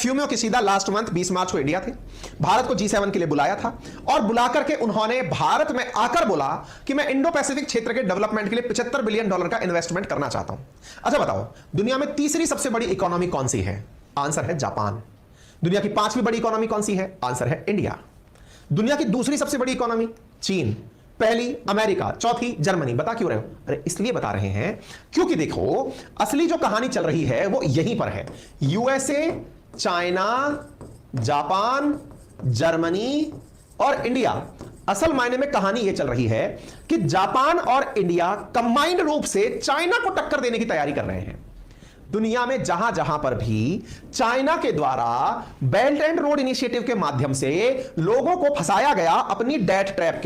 Fumio Kishida last month 20 मार्च को India थे, भारत को G7 के लिए बुलाया था और बुलाकर के उन्होंने भारत में आकर बोला कि मैं इंडो पैसिफिक क्षेत्र के डेवलपमेंट के लिए $75 बिलियन का इन्वेस्टमेंट करना चाहता हूं। अच्छा बताओ, दुनिया में तीसरी सबसे बड़ी इकोनॉमी कौन सी है? आंसर है जापान। दुनिया की पांचवी बड़ी इकोनॉमी कौन सी है? आंसर है इंडिया। दुनिया की दूसरी सबसे बड़ी इकोनॉमी चीन, पहली अमेरिका, चौथी जर्मनी। बता क्यों रहे हो? अरे इसलिए बता रहे हैं क्योंकि देखो असली जो कहानी चल रही है वो यहीं पर है। यूएसए, चाइना, जापान, जर्मनी और इंडिया, असल मायने में कहानी यह चल रही है कि जापान और इंडिया कंबाइंड रूप से चाइना को टक्कर देने की तैयारी कर रहे हैं। दुनिया में जहां जहां पर भी चाइना के द्वारा बेल्ट एंड रोड इनिशिएटिव के माध्यम से लोगों को फंसाया गया अपनी डेट ट्रैप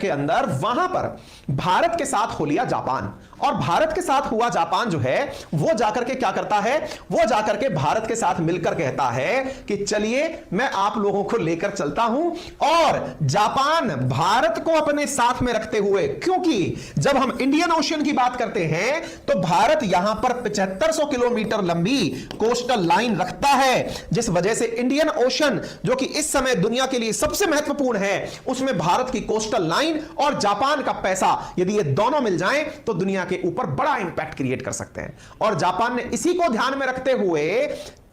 के अंदर, वहां पर भारत के साथ हो लिया जापान। और भारत के साथ हुआ जापान जो है वो जाकर के क्या करता है? वो जाकर के भारत के साथ मिलकर कहता है कि चलिए मैं आप लोगों को लेकर चलता हूं। और जापान भारत को अपने साथ में रखते हुए, क्योंकि जब हम इंडियन ओशन की बात करते हैं तो भारत यहां पर 7500 किलोमीटर लंबी कोस्टल लाइन रखता है, जिस वजह से इंडियन ओशन जो कि इस समय दुनिया के लिए सबसे महत्वपूर्ण है, उसमें भारत की कोस्टल लाइन और जापान का पैसा, यदि ये दोनों मिल जाएं तो दुनिया के ऊपर बड़ा इंपैक्ट क्रिएट कर सकते हैं। और जापान ने इसी को ध्यान में रखते हुए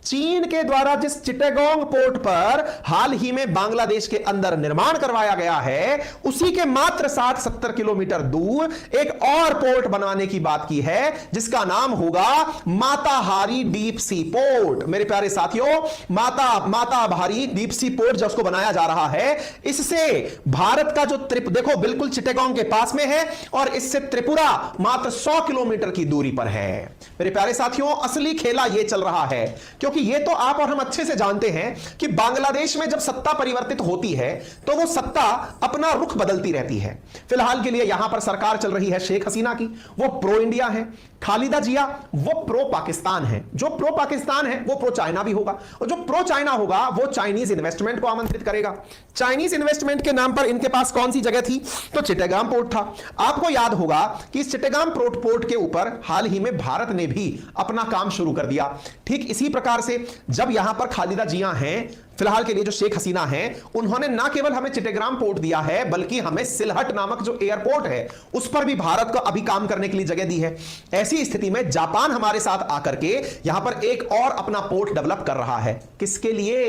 चीन के द्वारा जिस चिटागोंग पोर्ट पर हाल ही में बांग्लादेश के अंदर निर्माण करवाया गया है, उसी के मात्र 60-70 किलोमीटर दूर एक और पोर्ट बनाने की बात की है जिसका नाम होगा माताहारी डीप सी पोर्ट। मेरे प्यारे साथियों, माताहारी डीप सी पोर्ट जो उसको बनाया जा रहा है, इससे भारत का जो देखो बिल्कुल चिटागोंग के पास में है और इससे त्रिपुरा मात्र 100 किलोमीटर की दूरी पर है। मेरे प्यारे साथियों, असली खेला यह चल रहा है क्योंकि ये तो आप और हम अच्छे से जानते हैं कि बांग्लादेश में जब सत्ता परिवर्तित होती है तो वो सत्ता अपना रुख बदलती रहती है। फिलहाल के लिए यहां पर सरकार चल रही है शेख हसीना की, वो प्रो इंडिया है। खालिदा जिया वो प्रो पाकिस्तान है। जो प्रो पाकिस्तान है वो प्रो चाइना भी होगा, और जो प्रो चाइना होगा वो चाइनीज इन्वेस्टमेंट को आमंत्रित करेगा। चाइनीज इन्वेस्टमेंट के नाम पर इनके पास कौन सी जगह थी? तो चिटागांग पोर्ट था। आपको याद होगा कि इस चिटागांग पोर्ट के ऊपर हाल ही में भारत ने भी अपना काम शुरू कर दिया। ठीक इसी प्रकार से जब यहां पर खालिदा जिया हैं, फिलहाल के लिए जो शेख हसीना हैं, उन्होंने ना केवल हमें चिटागांग पोर्ट दिया है बल्कि हमें सिलहट नामक जो एयरपोर्ट है उस पर भी भारत को अभी काम करने के लिए जगह दी है। ऐसी स्थिति में जापान हमारे साथ आकर के यहां पर एक और अपना पोर्ट डेवलप कर रहा है। किसके लिए?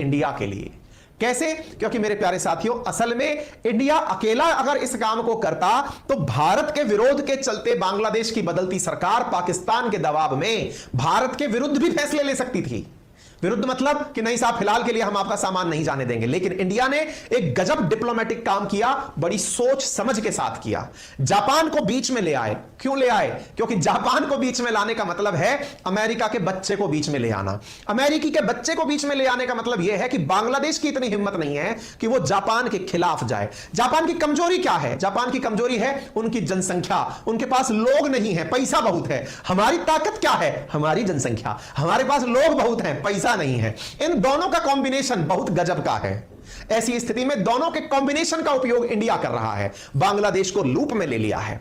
इंडिया के लिए। कैसे? क्योंकि मेरे प्यारे साथियों, असल में इंडिया अकेला अगर इस काम को करता तो भारत के विरोध के चलते बांग्लादेश की बदलती सरकार पाकिस्तान के दबाव में भारत के विरुद्ध भी फैसले ले सकती थी। विरुद्ध मतलब कि नहीं साहब, फिलहाल के लिए हम आपका सामान नहीं जाने देंगे। लेकिन इंडिया ने एक गजब डिप्लोमेटिक काम किया, बड़ी सोच समझ के साथ किया। जापान को बीच में ले आए। क्यों ले आए? क्योंकि जापान को बीच में लाने का मतलब है अमेरिका के बच्चे को बीच में ले आना। अमेरिकी के बच्चे को बीच में ले आने का मतलब यह है कि बांग्लादेश की इतनी हिम्मत नहीं है कि वो जापान के खिलाफ जाए। जापान की कमजोरी क्या है? जापान की कमजोरी है उनकी जनसंख्या। उनके पास लोग नहीं है, पैसा बहुत है। हमारी ताकत क्या है? हमारी जनसंख्या। हमारे पास लोग बहुत हैं, पैसा नहीं है। इन दोनों का कॉम्बिनेशन बहुत गजब का है। ऐसी स्थिति में दोनों के कॉम्बिनेशन का उपयोग इंडिया कर रहा है, बांग्लादेश को लूप में ले लिया है।